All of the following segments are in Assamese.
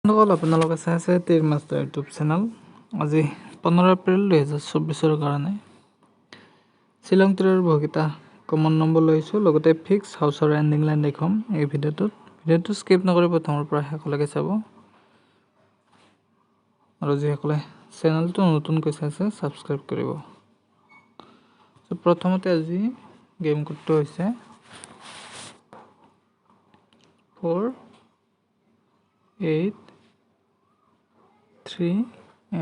বন্ধুসকল আপোনালোকে চাই আছে টিৰ মাষ্টাৰ ইউটিউব চেনেল। আজি 15 এপ্ৰিল 2024 কাৰণে শ্বিলং টিৰৰ বহুকেইটা কমন নম্বৰ লৈছোঁ, লগতে ফিক্স হাউচৰ এণ্ডিং লাইন দেখুৱাম এই ভিডিঅ'টো স্কিপ নকৰি প্ৰথমৰ পৰা শেষলৈকে চাব। আৰু যিসকলে চেনেলটো নতুনকৈ চাইছে ছাবস্ক্ৰাইব কৰিব। প্ৰথমতে আজি গেম কোডটো হৈছে 4 8 3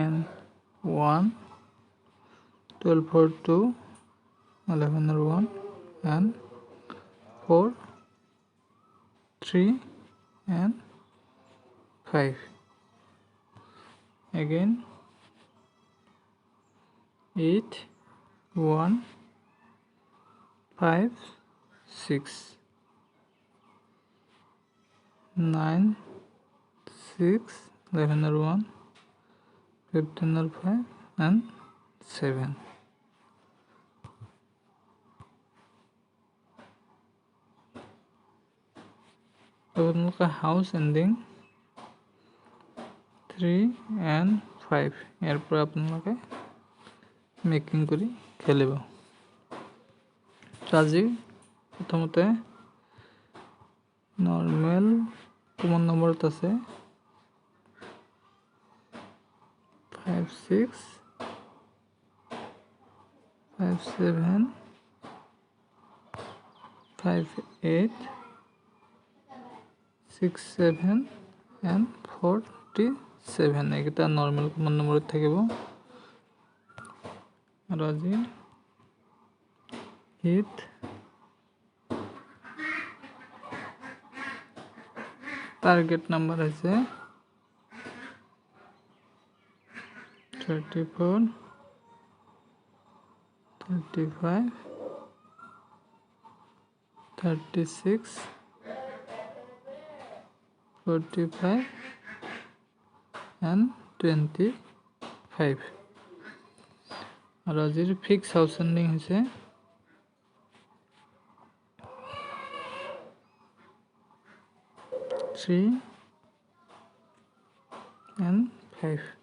and 1 12 for 2 11 or 1 and 4 3 and 5 again 8 1 5 6 9 6 11 or 1 15 or 5 and 7 আপোনালোকে হাউচ এণ্ডিং 3 and 5 ইয়াৰ পৰা আপোনালোকে মেকিং কৰি খেলিব। আজি প্ৰথমতে নৰ্মেল কমন নম্বৰত আছে 5 6 5 7 5 8 6 7 and 47 এইকেইটা নৰ্মেল কমন নম্বৰত থাকিব। আৰু আজি হিট টাৰ্গেট নাম্বাৰ হৈছে 34 35 36 45 and 25 আৰু আজিৰ ফিক্স হাউচ এণ্ডিং হৈছে 3 and 5